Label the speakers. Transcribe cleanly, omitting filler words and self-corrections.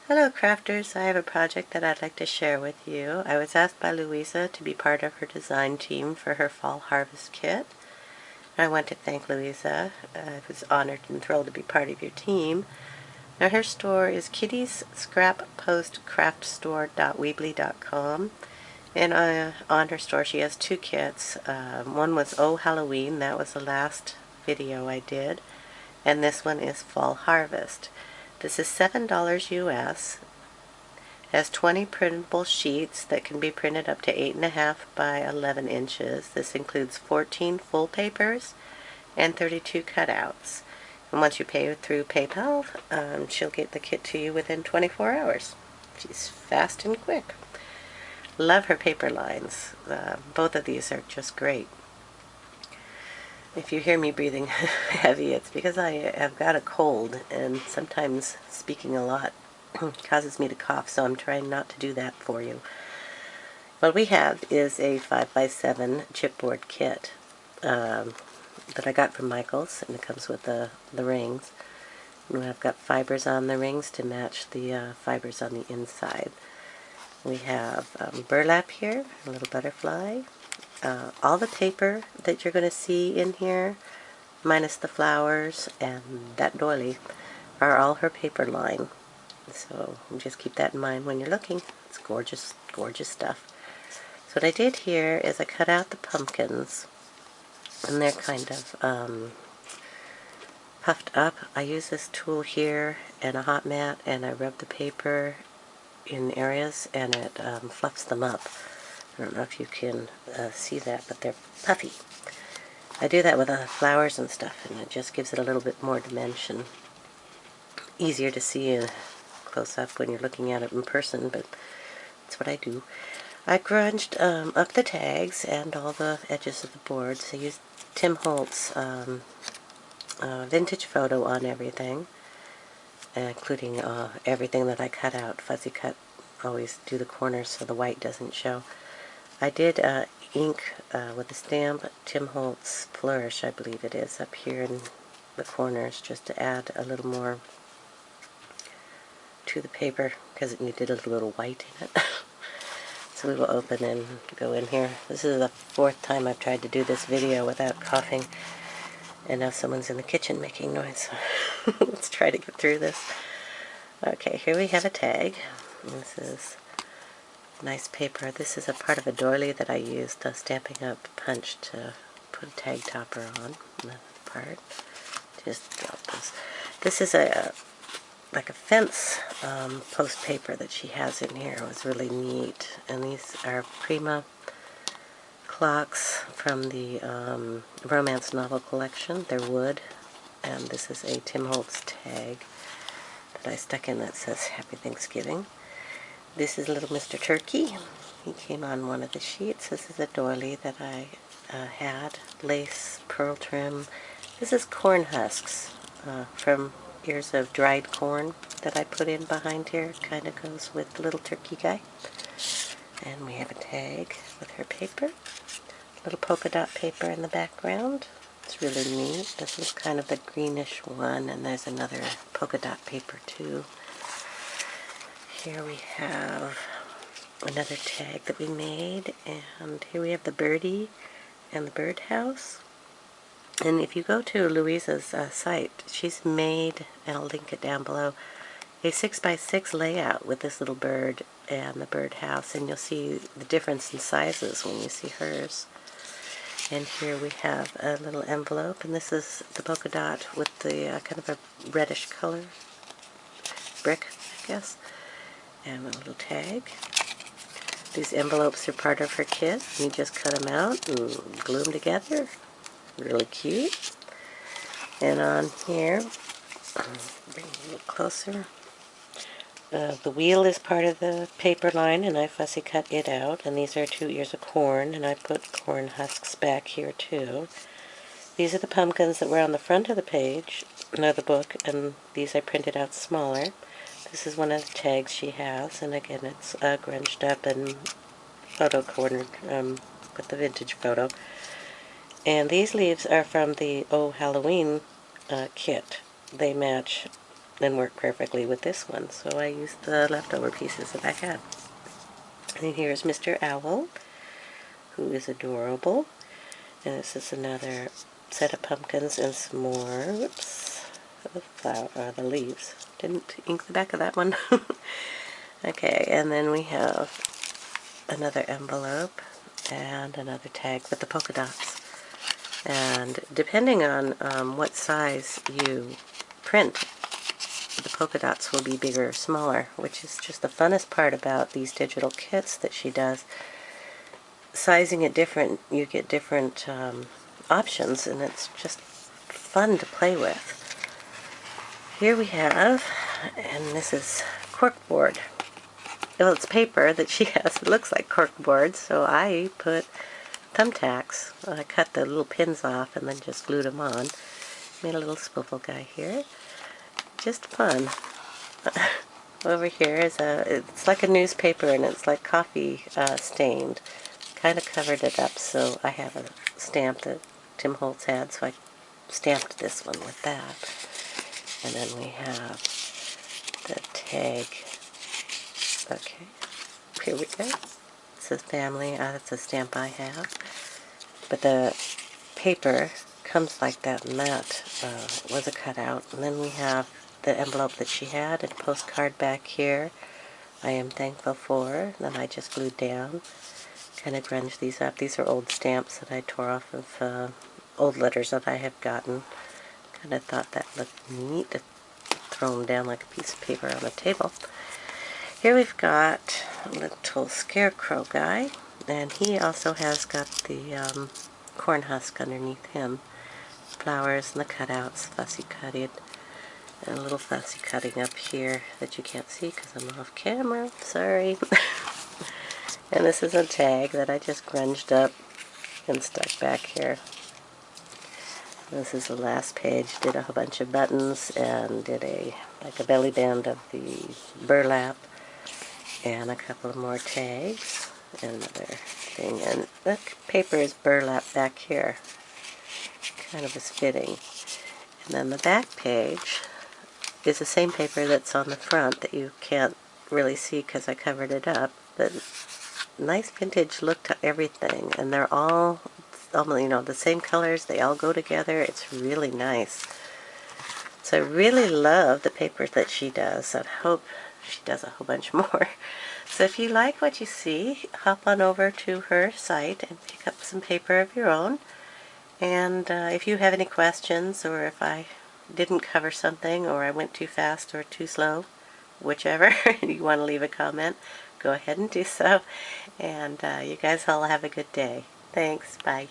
Speaker 1: Hello crafters, I have a project that I'd like to share with you. I was asked by Luisa to be part of her design team for her fall harvest kit. I want to thank Luisa. I was honored and thrilled to be part of your team. Now her store is kittiescrappostcraftstore.weebly.com, and on her store she has two kits. One was Oh Halloween, that was the last video I did, and this one is Fall Harvest. This is $7 US. Has 20 printable sheets that can be printed up to 8.5 by 11 inches. This includes 14 full papers and 32 cutouts. And once you pay through PayPal, she'll get the kit to you within 24 hours. She's fast and quick. Love her paper lines. Both of these are just great. If you hear me breathing heavy, it's because I have got a cold, and sometimes speaking a lot causes me to cough, so I'm trying not to do that for you. What we have is a 5x7 chipboard kit that I got from Michael's, and it comes with the rings. And I've got fibers on the rings to match the fibers on the inside. We have burlap here, a little butterfly. All the paper that you're going to see in here, minus the flowers and that doily, are all her paper line. So just keep that in mind when you're looking. It's gorgeous, gorgeous stuff. So what I did here is I cut out the pumpkins, and they're kind of puffed up. I use this tool here and a hot mat, and I rub the paper in areas, and it fluffs them up. I don't know if you can see that, but they're puffy. I do that with flowers and stuff, and it just gives it a little bit more dimension. Easier to see close up when you're looking at it in person, but that's what I do. I grunged up the tags and all the edges of the boards. I used Tim Holtz vintage photo on everything, including everything that I cut out. Fuzzy cut, always do the corners so the white doesn't show. I did ink with the stamp Tim Holtz Flourish, I believe it is, up here in the corners, just to add a little more to the paper because it needed a little white in it. So we will open and go in here. This is the fourth time I've tried to do this video without coughing, and now someone's in the kitchen making noise. So let's try to get through this. Okay, here we have a tag. This is nice paper. This is a part of a doily that I used Stampin' Up! Punch to put a tag topper on. That part. Just drop this. This is like a fence post paper that she has in here. It was really neat. And these are Prima clocks from the romance novel collection. They're wood. And this is a Tim Holtz tag that I stuck in that says Happy Thanksgiving. This is little Mr. Turkey. He came on one of the sheets. This is a doily that I had. Lace, pearl trim. This is corn husks from ears of dried corn that I put in behind here. It kind of goes with the little turkey guy. And we have a tag with her paper. Little polka dot paper in the background. It's really neat. This is kind of the greenish one, and there's another polka dot paper too. Here we have another tag that we made, and here we have the birdie and the birdhouse. And if you go to Luisa's site, she's made, and I'll link it down below, a 6x6 layout with this little bird and the birdhouse, and you'll see the difference in sizes when you see hers. And here we have a little envelope, and this is the polka dot with the kind of a reddish color, brick, I guess. And a little tag. These envelopes are part of her kit. You just cut them out and glue them together. Really cute. And on here, bring it a little closer. The wheel is part of the paper line, and I fussy cut it out. And these are 2 ears of corn, and I put corn husks back here too. These are the pumpkins that were on the front of the page, no, the book, and these I printed out smaller. This is one of the tags she has, and again it's grunged up and photo cornered with the vintage photo. And these leaves are from the Oh Halloween kit. They match and work perfectly with this one, so I used the leftover pieces that I had. And here's Mr. Owl, who is adorable. And this is another set of pumpkins and some more, whoops, the leaves. Didn't ink the back of that one. Okay, and then we have another envelope and another tag with the polka dots. And depending on what size you print, the polka dots will be bigger or smaller, which is just the funnest part about these digital kits that she does. Sizing it different, you get different options, and it's just fun to play with. Here we have, and this is corkboard. Well, it's paper that she has. It looks like corkboard, so I put thumbtacks. I cut the little pins off and then just glued them on. Made a little swivel guy here. Just fun. Over here is it's like a newspaper, and it's like coffee stained. Kind of covered it up, so I have a stamp that Tim Holtz had, so I stamped this one with that. And then we have the tag. Okay, here we go. It says family. That's a stamp I have. But the paper comes like that, and that was a cutout. And then we have the envelope that she had, and a postcard back here. I am thankful for. Then I just glued down. Kind of grunged these up. These are old stamps that I tore off of old letters that I have gotten. Kind of thought that looked neat to throw them down like a piece of paper on the table. Here we've got a little scarecrow guy, and he also has got the corn husk underneath him. Flowers and the cutouts, fussy cutted, and a little fussy cutting up here that you can't see because I'm off camera. Sorry. And this is a tag that I just grunged up and stuck back here. This is the last page. Did a whole bunch of buttons and did like a belly band of the burlap and a couple of more tags and another thing. And the paper is burlap back here. Kind of is fitting. And then the back page is the same paper that's on the front that you can't really see because I covered it up. But nice vintage look to everything, and they're all, you know, the same colors. They all go together. It's really nice. So I really love the papers that she does. I hope she does a whole bunch more. So if you like what you see, hop on over to her site and pick up some paper of your own. And if you have any questions, or if I didn't cover something, or I went too fast or too slow, whichever, you want to leave a comment, go ahead and do so. And you guys all have a good day. Thanks. Bye.